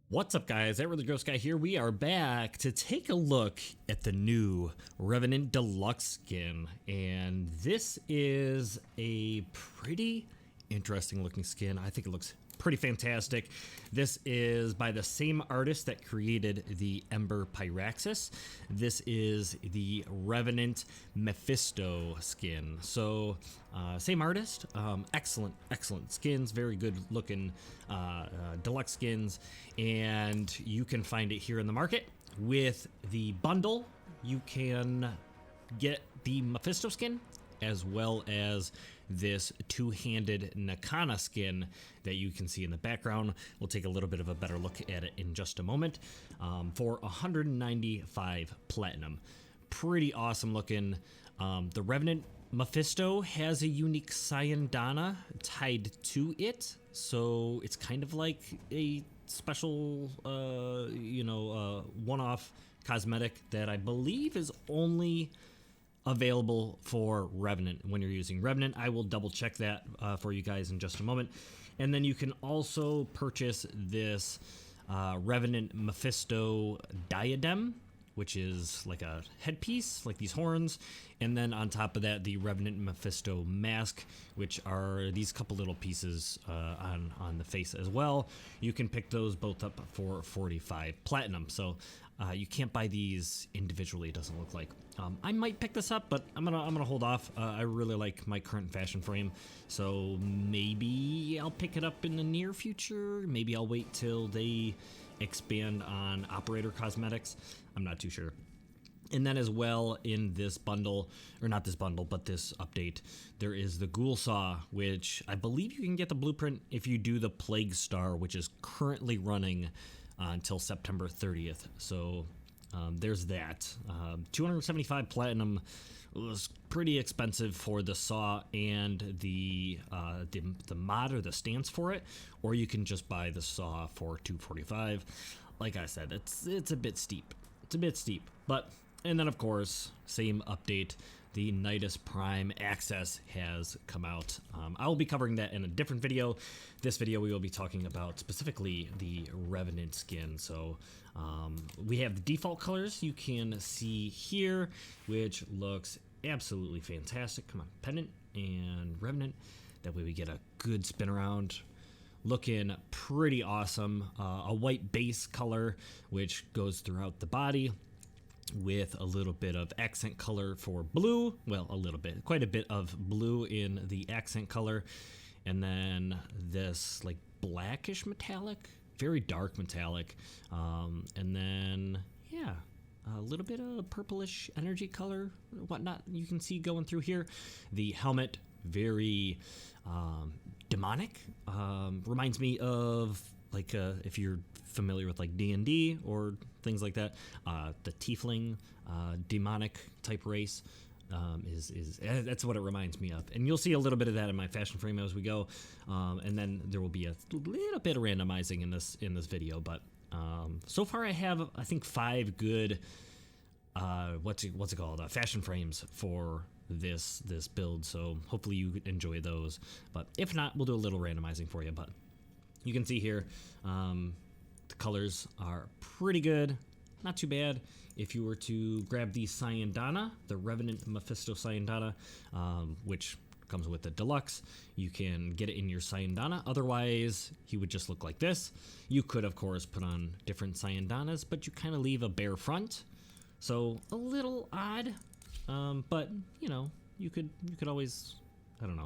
What's up, guys? That Really Gross Guy here. We are back to take a look at the new Revenant Deluxe skin, and this is a pretty interesting looking skin. I think it looks pretty fantastic. This is by the same artist that created the Ember Pyraxis. This is the Revenant Mephisto skin. So same artist, excellent skins, very good looking deluxe skins, and you can find it here in the market. With the bundle, you can get the Mephisto skin as well as this two-handed Nakana skin that you can see in the background. We'll take a little bit of a better look at it in just a moment. For 195 platinum. Pretty awesome looking. The Revenant Mephisto has a unique Sayandana tied to it, so it's kind of like a special, one-off cosmetic that I believe is only available for Revenant when you're using Revenant. I will double check that for you guys in just a moment. And then you can also purchase this Revenant Mephisto diadem, which is like a headpiece, like these horns. And then on top of that, the Revenant Mephisto mask, which are these couple little pieces on the face as well. You can pick those both up for 45 platinum. So you can't buy these individually, it doesn't look like. I might pick this up, but I'm gonna hold off. I really like my current fashion frame, so maybe I'll pick it up in the near future. Maybe I'll wait till they expand on operator cosmetics. I'm not too sure. And then as well in this bundle, or not this bundle, but this update, there is the Ghoul Saw, which I believe you can get the blueprint if you do the Plague Star, which is currently running until September 30th. So there's that. 275 platinum was pretty expensive for the saw and the mod or the stance for it, or you can just buy the saw for 245. Like I said, it's a bit steep. It's a bit steep, but and then of course, same update. The Nidus Prime Access has come out. I will be covering that in a different video. This video we will be talking about specifically the Revenant skin. So we have the default colors you can see here, which looks absolutely fantastic. Come on, Pendant and Revenant. That way we get a good spin around. Looking pretty awesome. A white base color, which goes throughout the body, with a little bit of accent color for blue. Well, a little bit, quite a bit of blue in the accent color. And then this like blackish metallic, very dark metallic. And then, yeah, a little bit of purplish energy color, whatnot you can see going through here. The helmet, very demonic. Reminds me of like if you're familiar with like D&D or things like that, the tiefling demonic type race is that's what it reminds me of, and you'll see a little bit of that in my fashion frame as we go, and then there will be a little bit of randomizing in this video. But so far I have, I think, 5 good what's it called, fashion frames for this build, so hopefully you enjoy those. But if not, we'll do a little randomizing for you. But you can see here, the colors are pretty good, not too bad. If you were to grab the Sayandana, the Revenant Mephisto Sayandana, which comes with the Deluxe, you can get it in your Sayandana. Otherwise, he would just look like this. You could, of course, put on different Sayandanas, but you kind of leave a bare front, so a little odd. But you know, you could always, I don't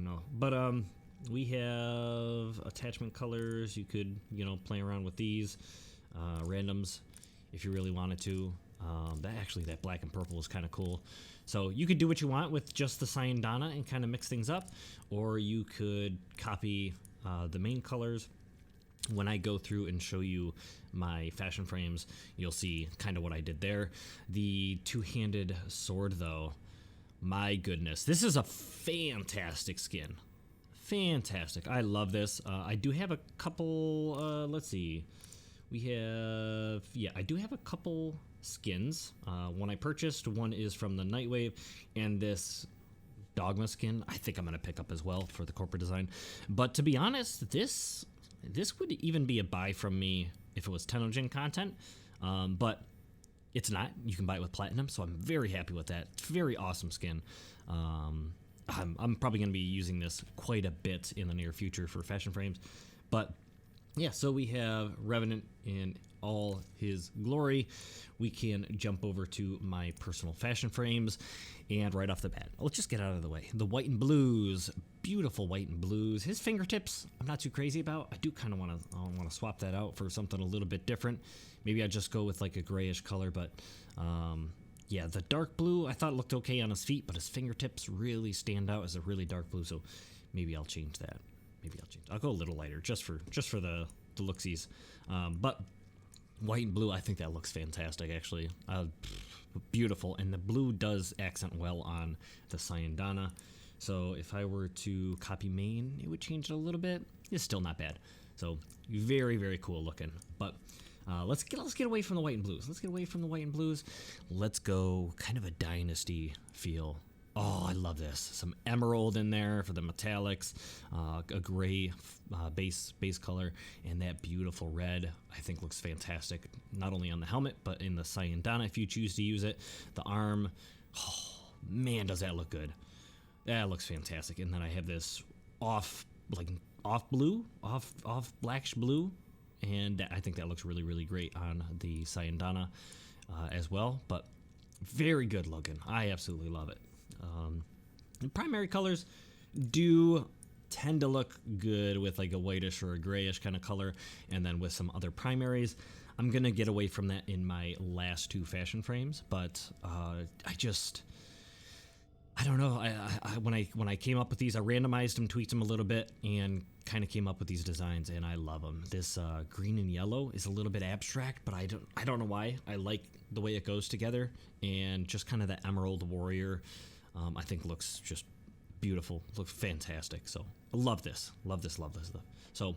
know. But we have attachment colors. You could, play around with these randoms if you really wanted to. That black and purple is kind of cool. So you could do what you want with just the Sayandana and kind of mix things up, or you could copy the main colors. When I go through and show you my fashion frames, you'll see kind of what I did there. The two-handed sword, though, my goodness, this is a fantastic skin. Fantastic. I love this. I do have a couple, let's see. I do have a couple skins. One I purchased, one is from the Nightwave, and this Dogma skin I think I'm going to pick up as well for the corporate design. But to be honest, this this would even be a buy from me if it was Tenogen content, but it's not. You can buy it with platinum, so I'm very happy with that. It's very awesome skin. I'm probably going to be using this quite a bit in the near future for fashion frames, but yeah, so we have Revenant in all his glory. We can jump over to my personal fashion frames, and right off the bat, let's just get out of the way. The white and blues, beautiful white and blues. His fingertips, I'm not too crazy about. I do kind of want to swap that out for something a little bit different. Maybe I just go with like a grayish color, but yeah, the dark blue I thought looked okay on his feet, but his fingertips really stand out as a really dark blue. So maybe I'll change that. I'll go a little lighter just for the looksies. But white and blue, I think that looks fantastic, actually. Beautiful, and the blue does accent well on the Syandana. So if I were to copy main, it would change it a little bit. It's still not bad. So very, very cool looking. But let's get away from the white and blues. Let's go kind of a dynasty feel. Oh, I love this. Some emerald in there for the metallics, a gray base color, and that beautiful red I think looks fantastic, not only on the helmet, but in the Syandana if you choose to use it. The arm, oh, man, does that look good. That looks fantastic. And then I have this off blackish blue, and I think that looks really, really great on the Syandana as well, but very good looking. I absolutely love it. The primary colors do tend to look good with like a whitish or a grayish kind of color, and then with some other primaries. I'm gonna get away from that in my last two fashion frames, but I don't know. When I came up with these, I randomized them, tweaked them a little bit, and kind of came up with these designs, and I love them. This green and yellow is a little bit abstract, but I don't know why. I like the way it goes together, and just kind of the Emerald Warrior, I think looks just beautiful, looks fantastic. So I love this. So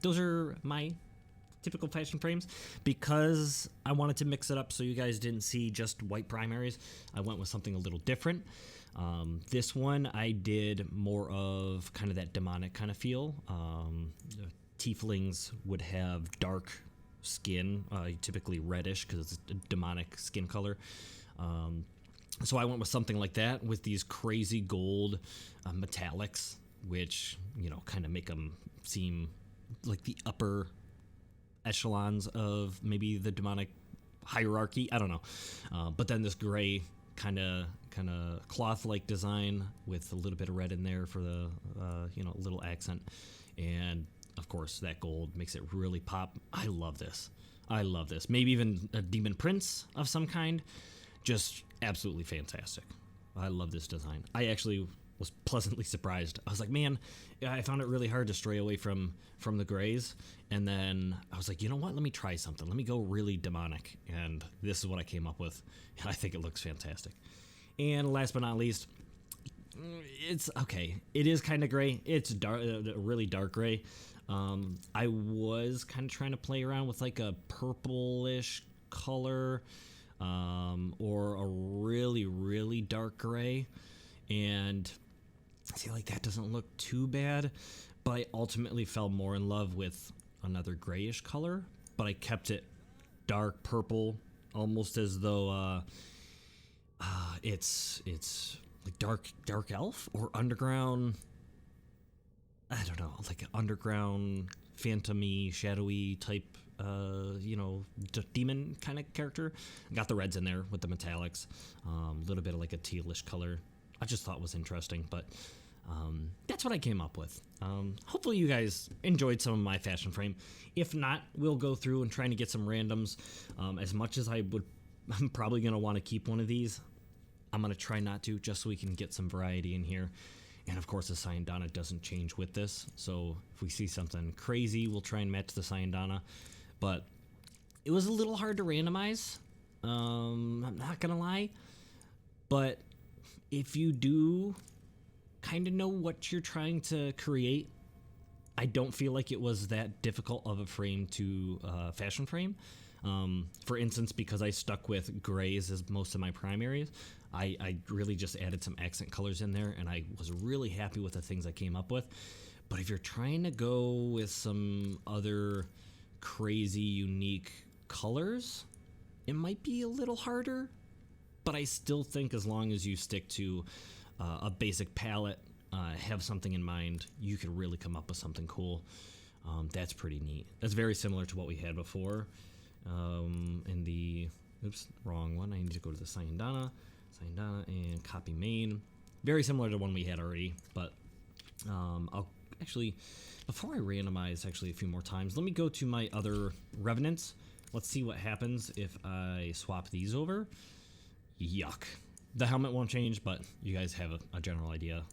those are my typical fashion frames. Because I wanted to mix it up so you guys didn't see just white primaries, I went with something a little different. This one I did more of kind of that demonic kind of feel. Tieflings would have dark skin, typically reddish because it's a demonic skin color. So I went with something like that with these crazy gold metallics, which, you know, kind of make them seem like the upper echelons of maybe the demonic hierarchy. I don't know. But then this gray kind of cloth-like design with a little bit of red in there for the little accent, and of course that gold makes it really pop. I love this. Maybe even a demon prince of some kind. Just absolutely fantastic. I love this design. I actually was pleasantly surprised. I was like, man, I found it really hard to stray away from the grays, and then I was like, you know what, let me try something. Let me go really demonic, and this is what I came up with, and I think it looks fantastic. And last but not least, it's okay. It is kind of gray. It's dark, really dark gray. I was kind of trying to play around with like a purplish color, or a really, really dark gray, and I feel like that doesn't look too bad, but I ultimately fell more in love with another grayish color, but I kept it dark purple, almost as though it's like dark elf or underground. I don't know, like an underground phantom-y, shadowy type demon kind of character. Got the reds in there with the metallics, a little bit of like a tealish color. I just thought was interesting, but that's what I came up with. Hopefully you guys enjoyed some of my fashion frame. If not, we'll go through and trying to get some randoms. As much as I'm probably going to want to keep one of these, I'm going to try not to, just so we can get some variety in here. And of course the Syandana doesn't change with this, so if we see something crazy, we'll try and match the Syandana. But it was a little hard to randomize, I'm not gonna lie, but if you do kind of know what you're trying to create, I don't feel like it was that difficult of a frame to fashion frame. For instance, because I stuck with grays as most of my primaries, I really just added some accent colors in there, and I was really happy with the things I came up with. But if you're trying to go with some other crazy, unique colors, it might be a little harder. But I still think as long as you stick to a basic palette, have something in mind, you could really come up with something cool. That's pretty neat. That's very similar to what we had before in the... Oops, wrong one. I need to go to the Sayandana, and copy main. Very similar to one we had already, but I'll actually, before I randomize actually a few more times, let me go to my other Revenants. Let's see what happens if I swap these over. Yuck. The helmet won't change, but you guys have a general idea.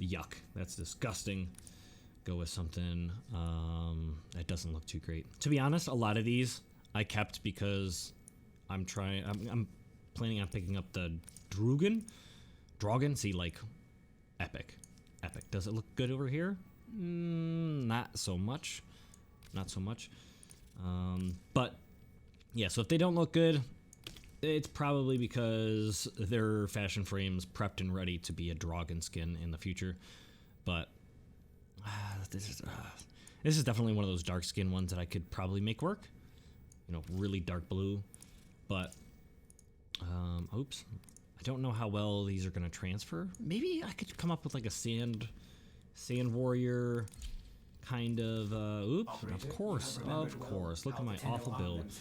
Yuck. That's disgusting. Go with something that doesn't look too great. To be honest, a lot of these I kept because I'm planning on picking up the Drogon. See, like, epic. Does it look good over here? Not so much. But yeah, so if they don't look good, it's probably because their fashion frame's prepped and ready to be a Drogon skin in the future. But this is definitely one of those dark skin ones that I could probably make work. You know, really dark blue. But, oops. I don't know how well these are going to transfer. Maybe I could come up with like a sand warrior kind of, oops, of course. Look at my awful build.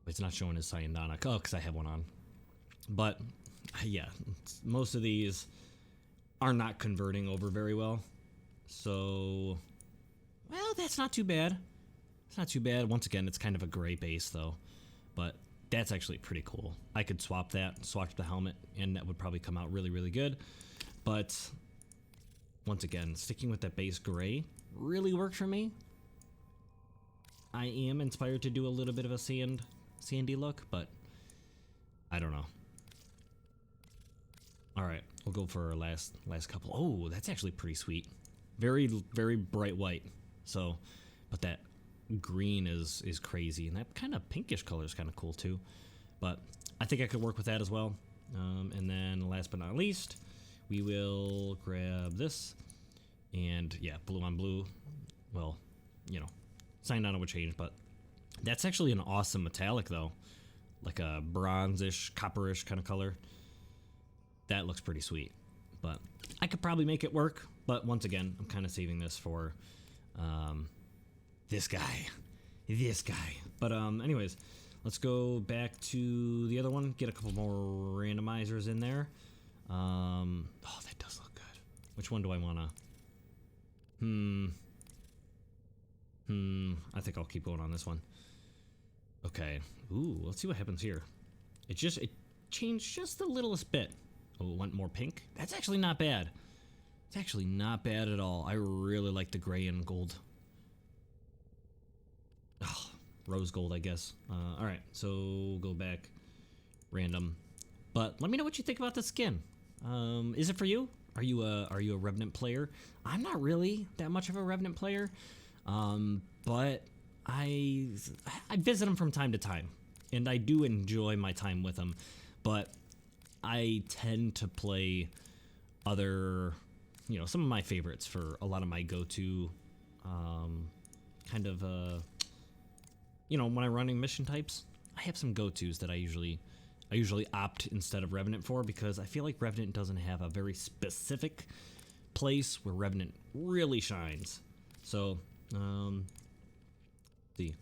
It's not showing his Sayandana. Oh, because I have one on. But, yeah, most of these are not converting over very well. So, well, that's not too bad. It's not too bad. Once again, it's kind of a gray base, though. But that's actually pretty cool. I could swap the helmet, and that would probably come out really, really good. But, once again, sticking with that base gray really worked for me. I am inspired to do a little bit of a sandy look, but I don't know. Alright, we'll go for our last couple. Oh, that's actually pretty sweet. Very, very bright white. So, but that green is crazy, and that kind of pinkish color is kind of cool too. But I think I could work with that as well. And then last but not least, we will grab this, and yeah, blue on blue. Well, you know, Sayandana would change, but that's actually an awesome metallic though, like a bronzish, copperish kind of color. That looks pretty sweet, but I could probably make it work. But once again, I'm kind of saving this for this guy. But anyways, let's go back to the other one, get a couple more randomizers in there. Oh, that does look good. Which one do I want to? I think I'll keep going on this one. Okay. Ooh, let's see what happens here. It changed just the littlest bit. Oh, it went more pink? That's actually not bad. It's actually not bad at all. I really like the gray and gold. Oh, rose gold, I guess. Alright, so go back. Random. But let me know what you think about the skin. Is it for you? Are you a Revenant player? I'm not really that much of a Revenant player. But I visit them from time to time, and I do enjoy my time with them, but I tend to play other, you know, some of my favorites for a lot of my go-to, kind of, you know, when I'm running mission types, I have some go-tos that I usually opt instead of Revenant for, because I feel like Revenant doesn't have a very specific place where Revenant really shines. So, see.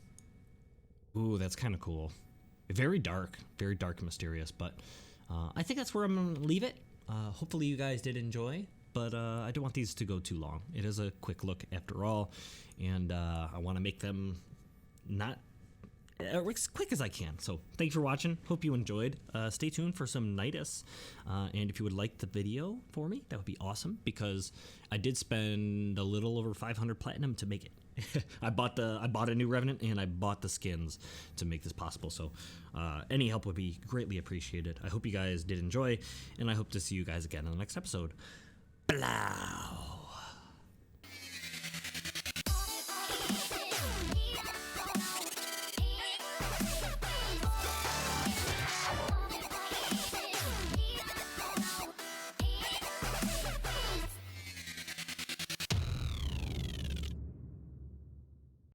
Ooh, that's kind of cool. Very dark and mysterious, but I think that's where I'm going to leave it. Hopefully you guys did enjoy, but I don't want these to go too long. It is a quick look after all, and I want to make them not as quick as I can. So thanks for watching. Hope you enjoyed. Stay tuned for some Nidus, and if you would like the video for me, that would be awesome, because I did spend a little over 500 platinum to make it. I bought a new Revenant, and I bought the skins to make this possible. So any help would be greatly appreciated. I hope you guys did enjoy, and I hope to see you guys again in the next episode. Blah.